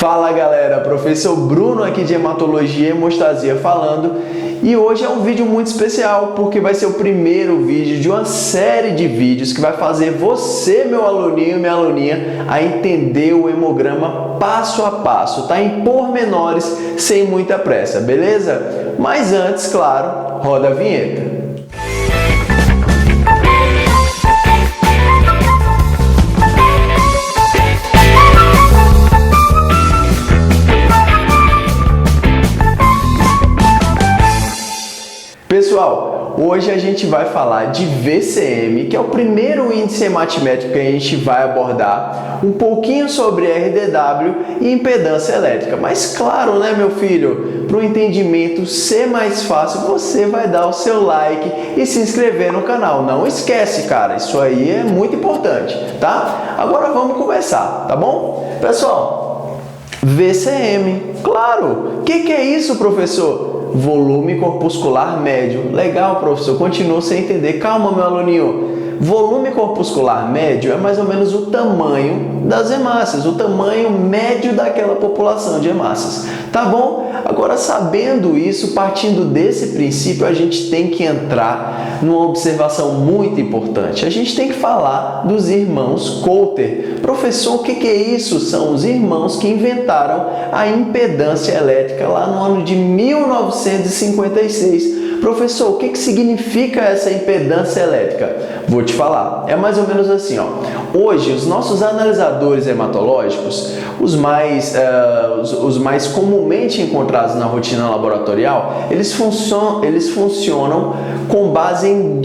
Fala galera, professor Bruno aqui de Hematologia e Hemostasia falando, e hoje é um vídeo muito especial porque vai ser o primeiro vídeo de uma série de vídeos que vai fazer você, meu aluninho e minha aluninha, a entender o hemograma passo a passo, tá? Em pormenores, sem muita pressa, beleza? Mas antes, claro, roda a vinheta. Pessoal, hoje a gente vai falar de VCM, que é o primeiro índice hematimétrico que a gente vai abordar, um pouquinho sobre RDW e impedância elétrica. Mas claro, né, meu filho, para o entendimento ser mais fácil, você vai dar o seu like e se inscrever no canal. Não esquece, cara, isso aí é muito importante, tá? Agora vamos começar, tá bom? Pessoal, VCM, claro. O que é isso, professor? Volume corpuscular médio. Legal, professor. Continua sem entender. Calma, meu aluninho. Volume corpuscular médio é mais ou menos o tamanho das hemácias, o tamanho médio daquela população de hemácias. Tá bom? Agora, sabendo isso, partindo desse princípio, a gente tem que entrar numa observação muito importante. A gente tem que falar dos irmãos Coulter. Professor, o que é isso? São os irmãos que inventaram a impedância elétrica lá no ano de 1956. Professor, o que significa essa impedância elétrica? Vou te falar. É mais ou menos assim, ó. Hoje, os nossos analisadores hematológicos, os mais comumente encontrados na rotina laboratorial, eles funcionam com base em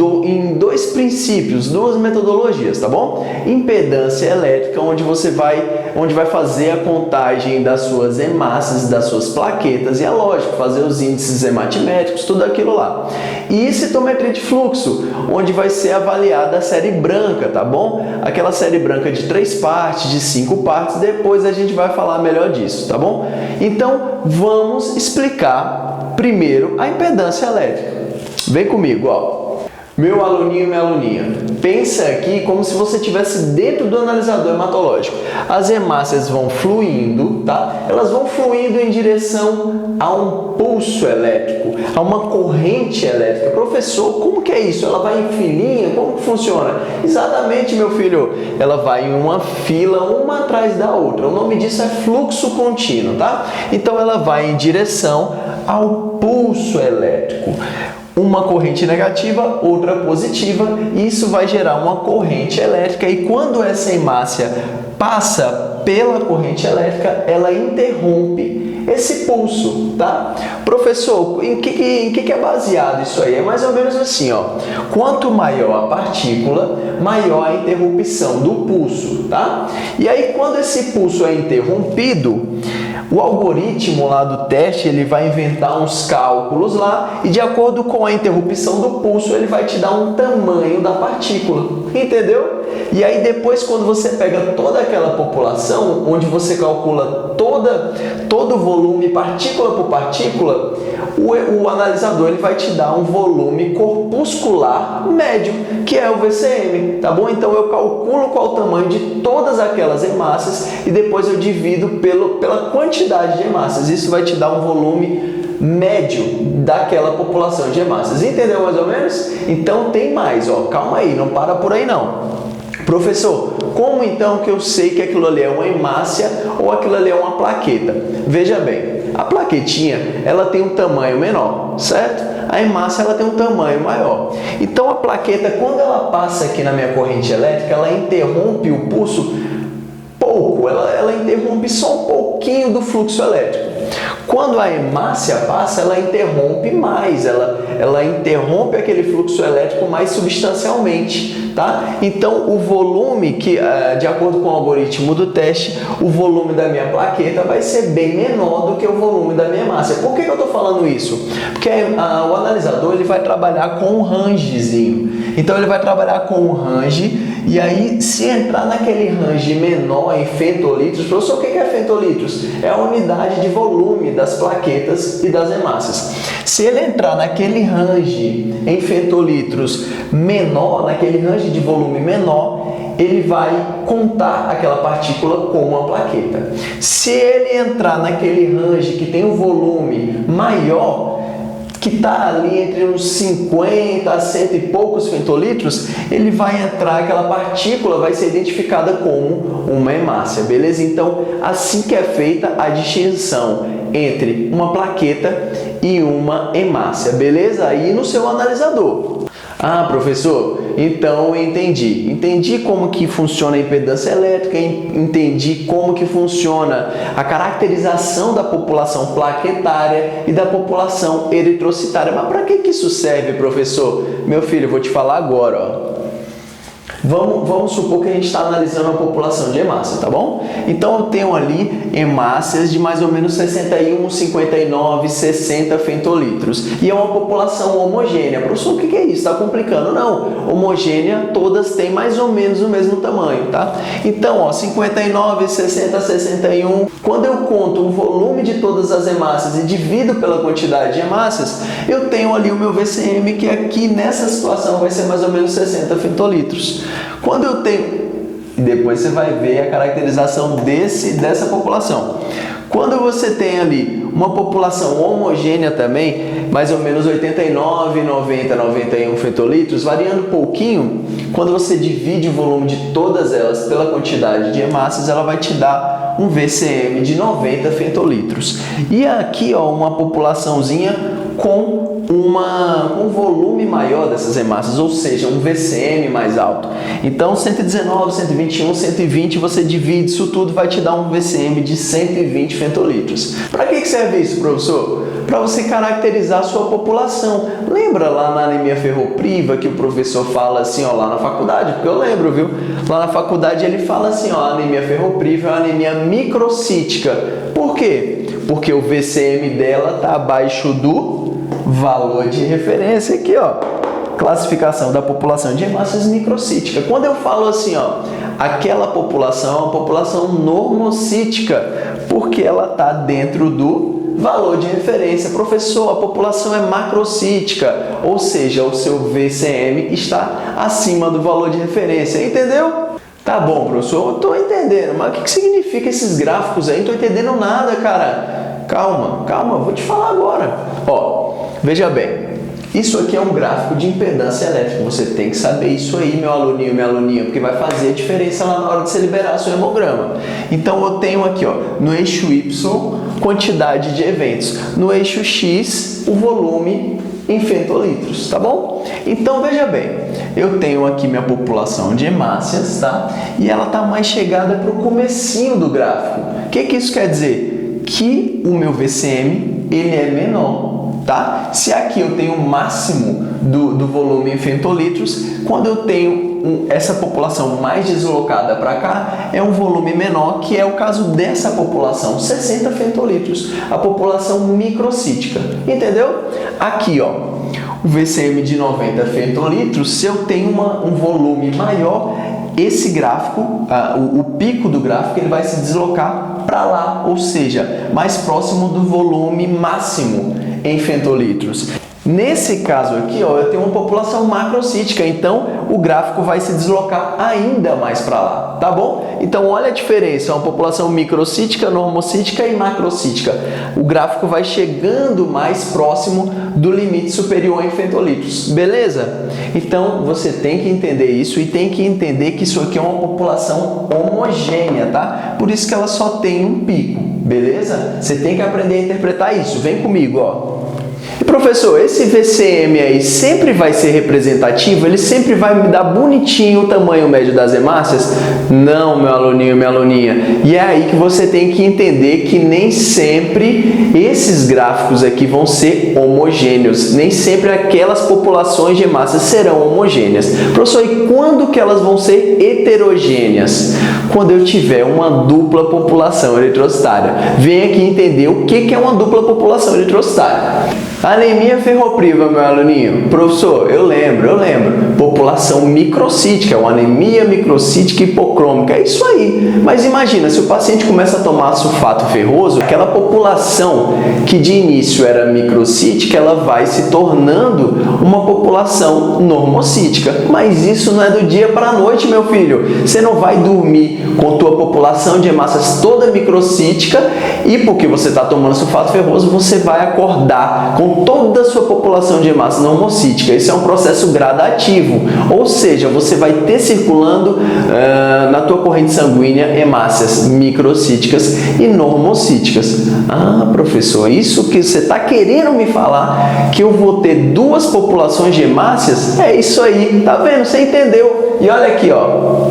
dois princípios, duas metodologias, tá bom? Impedância elétrica, onde vai fazer a contagem das suas hemácias, das suas plaquetas, e é lógico, fazer os índices hematimétricos, tudo aquilo lá. E citometria de fluxo, onde vai ser avaliada a série branca, tá bom? Aquela série branca de 3 partes, de 5 partes, depois a gente vai falar melhor disso, tá bom? Então, vamos explicar primeiro a impedância elétrica. Vem comigo, ó. Meu aluninho e minha aluninha, pensa aqui como se você estivesse dentro do analisador hematológico. As hemácias vão fluindo, tá? Elas vão fluindo em direção a um pulso elétrico, a uma corrente elétrica. Professor, como que é isso? Ela vai em filinha? Como que funciona? Exatamente, meu filho. Ela vai em uma fila, uma atrás da outra. O nome disso é fluxo contínuo, tá? Então, ela vai em direção ao pulso elétrico. Uma corrente negativa, outra positiva, e isso vai gerar uma corrente elétrica, e quando essa hemácia passa pela corrente elétrica, ela interrompe esse pulso, tá? Professor, em que é baseado isso aí? É mais ou menos assim, ó. Quanto maior a partícula, maior a interrupção do pulso, tá? E aí, quando esse pulso é interrompido, o algoritmo lá do teste, ele vai inventar uns cálculos lá e de acordo com a interrupção do pulso, ele vai te dar um tamanho da partícula, entendeu? E aí depois, quando você pega toda aquela população, onde você calcula todo o volume, partícula por partícula, o analisador ele vai te dar um volume corpuscular médio, que é o VCM, tá bom? Então eu calculo qual o tamanho de todas aquelas hemácias e depois eu divido pela quantidade de hemácias. Isso vai te dar um volume médio daquela população de hemácias. Entendeu mais ou menos? Então tem mais, ó. Calma aí, não para por aí não. Professor, como então que eu sei que aquilo ali é uma hemácia ou aquilo ali é uma plaqueta? Veja bem, a plaquetinha, ela tem um tamanho menor, certo? A hemácia, ela tem um tamanho maior. Então, a plaqueta, quando ela passa aqui na minha corrente elétrica, ela interrompe o pulso pouco, ela interrompe só um pouquinho do fluxo elétrico. Quando a hemácia passa, ela interrompe mais, ela interrompe aquele fluxo elétrico mais substancialmente, tá? Então, o volume, de acordo com o algoritmo do teste, o volume da minha plaqueta vai ser bem menor do que o volume da minha hemácia. Por que eu estou falando isso? Porque o analisador ele vai trabalhar com um rangezinho. Então, ele vai trabalhar com um range E aí, se entrar naquele range menor em femtolitros, professor, o que é femtolitros? É a unidade de volume das plaquetas e das hemácias. Se ele entrar naquele range em femtolitros menor, naquele range de volume menor, ele vai contar aquela partícula como uma plaqueta. Se ele entrar naquele range que tem um volume maior, que está ali entre uns 50 a 100 e poucos femtolitros, ele vai entrar, aquela partícula vai ser identificada como uma hemácia, beleza? Então, assim que é feita a distinção entre uma plaqueta e uma hemácia, beleza? Aí no seu analisador. Ah, professor, então eu entendi. Entendi como que funciona a impedância elétrica, entendi como que funciona a caracterização da população plaquetária e da população eritrocitária. Mas para que isso serve, professor? Meu filho, eu vou te falar agora, ó. Vamos supor que a gente está analisando a população de hemácia, tá bom? Então eu tenho ali hemácias de mais ou menos 61, 59, 60 femtolitros. E é uma população homogênea. Professor, o que é isso? Está complicando? Não. Homogênea, todas têm mais ou menos o mesmo tamanho, tá? Então, ó, 59, 60, 61. Quando eu conto o volume de todas as hemácias e divido pela quantidade de hemácias, eu tenho ali o meu VCM, que aqui nessa situação vai ser mais ou menos 60 femtolitros. Quando eu tenho, depois você vai ver a caracterização dessa população. Quando você tem ali uma população homogênea também, mais ou menos 89, 90, 91 femtolitros, variando um pouquinho, quando você divide o volume de todas elas pela quantidade de hemácias, ela vai te dar um VCM de 90 femtolitros. E aqui, ó, uma populaçãozinha com um volume maior dessas hemácias, ou seja, um VCM mais alto. Então, 119, 121, 120, você divide isso tudo, vai te dar um VCM de 120 femtolitros. Para que serve isso, professor? Para você caracterizar a sua população. Lembra lá na anemia ferropriva que o professor fala assim, ó, lá na faculdade? Porque eu lembro, viu? Lá na faculdade ele fala assim, ó, a anemia ferropriva é uma anemia microcítica. Por quê? Porque o VCM dela está abaixo do valor de referência aqui, ó, classificação da população de hemácias microcítica. Quando eu falo assim, ó, aquela população é uma população normocítica, porque ela está dentro do valor de referência. Professor, a população é macrocítica, ou seja, o seu VCM está acima do valor de referência, entendeu? Tá bom, professor, eu estou entendendo, mas o que significa esses gráficos aí? Não estou entendendo nada, cara. Calma, eu vou te falar agora. Ó, veja bem, isso aqui é um gráfico de impedância elétrica. Você tem que saber isso aí, meu aluninho, minha aluninha, porque vai fazer diferença lá na hora de você liberar seu hemograma. Então eu tenho aqui, ó, no eixo Y, quantidade de eventos. No eixo X, o volume em femtolitros, tá bom? Então veja bem, eu tenho aqui minha população de hemácias, tá? E ela tá mais chegada para o comecinho do gráfico. O que isso quer dizer? Que o meu VCM ele é menor, tá? Se aqui eu tenho o máximo do volume em femtolitros, quando eu tenho essa população mais deslocada para cá, é um volume menor, que é o caso dessa população, 60 femtolitros, a população microcítica, entendeu? Aqui, ó, o VCM de 90 femtolitros, se eu tenho um volume maior, esse gráfico, o pico do gráfico, ele vai se deslocar para lá, ou seja, mais próximo do volume máximo em femtolitros. Nesse caso aqui, ó, eu tenho uma população macrocítica, então o gráfico vai se deslocar ainda mais para lá, tá bom? Então olha a diferença, uma população microcítica, normocítica e macrocítica. O gráfico vai chegando mais próximo do limite superior em femtolitros, beleza? Então você tem que entender isso e tem que entender que isso aqui é uma população homogênea, tá? Por isso que ela só tem um pico, beleza? Você tem que aprender a interpretar isso, vem comigo, ó. E professor, esse VCM aí sempre vai ser representativo? Ele sempre vai me dar bonitinho o tamanho médio das hemácias? Não, meu aluninho, minha aluninha. E é aí que você tem que entender que nem sempre esses gráficos aqui vão ser homogêneos. Nem sempre aquelas populações de hemácias serão homogêneas. Professor, e quando que elas vão ser heterogêneas? Quando eu tiver uma dupla população eritrocitária. Vem aqui entender o que é uma dupla população eritrocitária. Anemia ferropriva, meu aluninho. Professor, eu lembro. População microcítica, uma anemia microcítica hipocrômica. É isso aí. Mas imagina, se o paciente começa a tomar sulfato ferroso, aquela população que de início era microcítica, ela vai se tornando uma população normocítica. Mas isso não é do dia para a noite, meu filho. Você não vai dormir com a tua população de hemácias toda microcítica e porque você está tomando sulfato ferroso, você vai acordar com toda a sua população de hemácia normocítica. Isso é um processo gradativo, ou seja, você vai ter circulando na tua corrente sanguínea hemácias microcíticas e normocíticas. Ah, professor, isso que você está querendo me falar, que eu vou ter duas populações de hemácias? É isso aí, tá vendo? Você entendeu? E olha aqui, ó.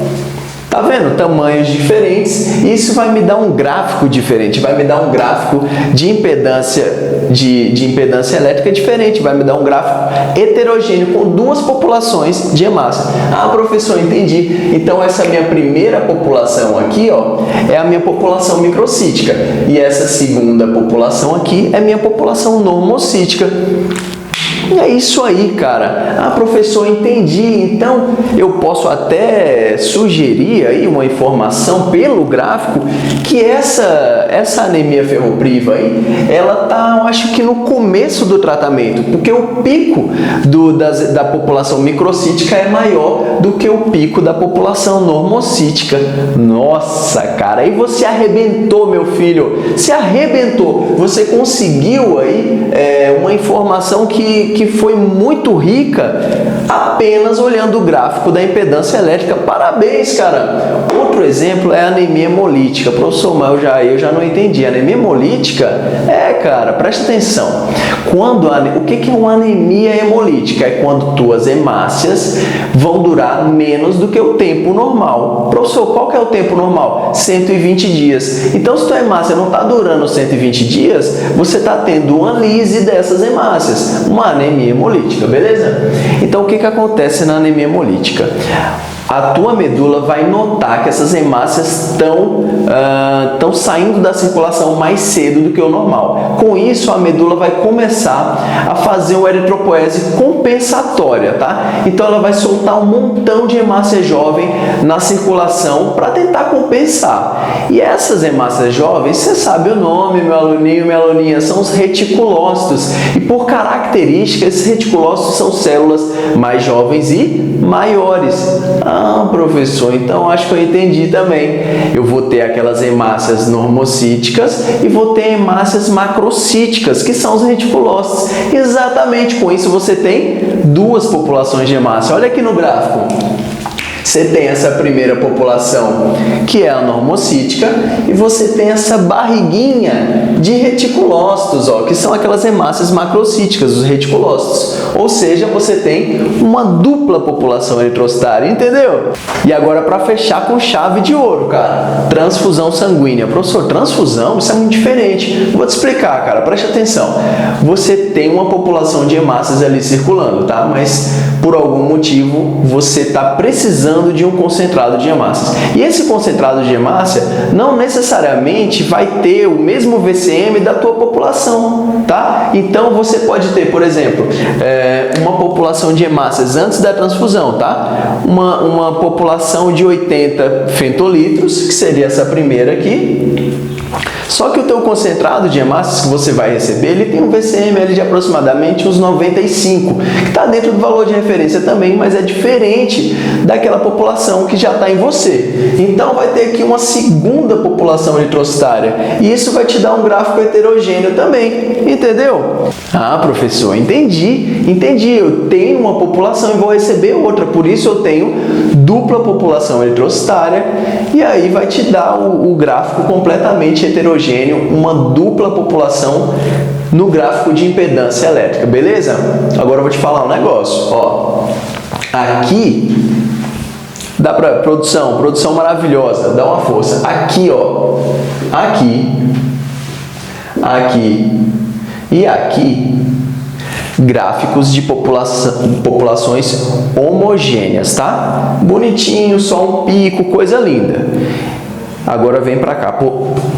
Tá vendo? Tamanhos diferentes. Isso vai me dar um gráfico diferente, vai me dar um gráfico de impedância elétrica diferente, vai me dar um gráfico heterogêneo com duas populações de hemácia. Ah, professor, entendi. Então essa minha primeira população aqui, ó, é a minha população microcítica e essa segunda população aqui é minha população normocítica. É isso aí, cara. Ah, professor, entendi. Então, eu posso até sugerir aí uma informação pelo gráfico que essa anemia ferropriva aí, ela tá, eu acho que no começo do tratamento, porque o pico da população microcítica é maior do que o pico da população normocítica. Nossa, cara, aí você arrebentou, meu filho. Se arrebentou. Você conseguiu aí uma informação que foi muito rica apenas olhando o gráfico da impedância elétrica. Parabéns, cara! Outro exemplo é a anemia hemolítica. Professor, mas eu já não entendi. A anemia hemolítica cara, presta atenção. O que é uma anemia hemolítica? É quando tuas hemácias vão durar menos do que o tempo normal. Professor, qual que é o tempo normal? 120 dias. Então, se tua hemácia não está durando 120 dias, você está tendo uma lise dessas hemácias, uma anemia hemolítica, beleza? Então, o que acontece na anemia hemolítica? A tua medula vai notar que essas hemácias estão saindo da circulação mais cedo do que o normal. Com isso, a medula vai começar a fazer uma eritropoese compensatória, tá? Então, ela vai soltar um montão de hemácia jovem na circulação para tentar compensar. E essas hemácias jovens, você sabe o nome, meu aluninho, minha aluninha, são os reticulócitos. E por característica, esses reticulócitos são células mais jovens e maiores. Ah, professor, então acho que eu entendi também. Eu vou ter aquelas hemácias normocíticas e vou ter hemácias macrocíticas, que são os reticulócitos. Exatamente, com isso você tem duas populações de hemácia. Olha aqui no gráfico. Você tem essa primeira população, que é a normocítica, e você tem essa barriguinha de reticulócitos, ó, que são aquelas hemácias macrocíticas, os reticulócitos. Ou seja, você tem uma dupla população eritrocitária, entendeu? E agora, para fechar com chave de ouro, cara, transfusão sanguínea. Professor, transfusão? Isso é muito diferente. Vou te explicar, cara, preste atenção. Você tem uma população de hemácias ali circulando, tá? Mas, por algum motivo, você está precisando de um concentrado de hemácias. E esse concentrado de hemácia não necessariamente vai ter o mesmo VCM da tua população, tá? Então, você pode ter, por exemplo, uma população de hemácias antes da transfusão, tá? Uma população de 80 fentolitros, que seria essa primeira aqui. Só que o teu concentrado de hemácias que você vai receber, ele tem um VCM ali de aproximadamente uns 95, que está dentro do valor de referência também, mas é diferente daquela população que já está em você. Então, vai ter aqui uma segunda população eritrocitária, e isso vai te dar um gráfico heterogêneo também, entendeu? Ah, professor, entendi. Eu tenho uma população e vou receber outra, por isso eu tenho dupla população eritrocitária, e aí vai te dar o gráfico completamente heterogêneo, uma dupla população no gráfico de impedância elétrica, beleza? Agora eu vou te falar um negócio, ó. Aqui dá pra produção maravilhosa, dá uma força. Aqui, ó, aqui e aqui, gráficos de populações homogêneas, tá? Bonitinho, só um pico, coisa linda. Agora vem pra cá.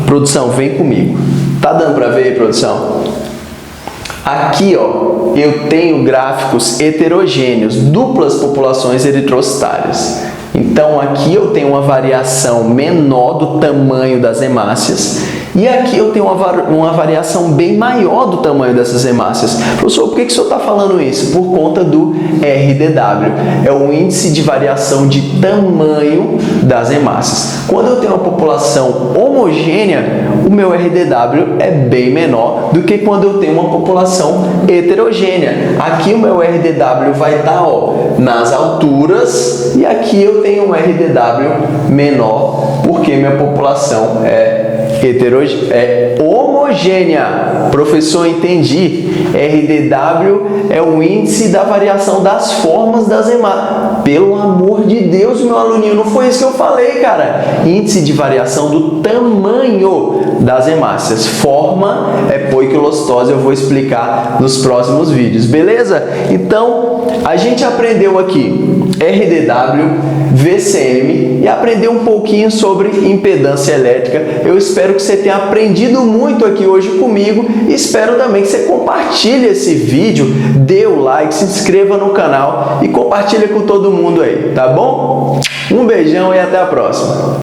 Produção, vem comigo. Tá dando pra ver aí, produção? Aqui, ó, eu tenho gráficos heterogêneos, duplas populações eritrocitárias. Então, aqui eu tenho uma variação menor do tamanho das hemácias e aqui eu tenho uma variação bem maior do tamanho dessas hemácias. Professor, por que o senhor está falando isso? Por conta do RDW, é o índice de variação de tamanho das hemácias. Quando eu tenho uma população homogênea, o meu RDW é bem menor do que quando eu tenho uma população heterogênea. Aqui o meu RDW vai estar, ó, nas alturas e aqui eu tenho um RDW menor porque minha população é homogênea. Professor, entendi. RDW é o índice da variação das formas das hemácias. Pelo amor de Deus, meu aluninho, não foi isso que eu falei, cara. Índice de variação do tamanho das hemácias. Forma é poiquilostose, eu vou explicar nos próximos vídeos, beleza? Então, a gente aprendeu aqui RDW, VCM e aprendeu um pouquinho sobre impedância elétrica. Eu espero que você tenha aprendido muito aqui hoje comigo e espero também que você compartilhe esse vídeo, dê o like, se inscreva no canal e compartilhe com todo mundo aí, tá bom? Um beijão e até a próxima!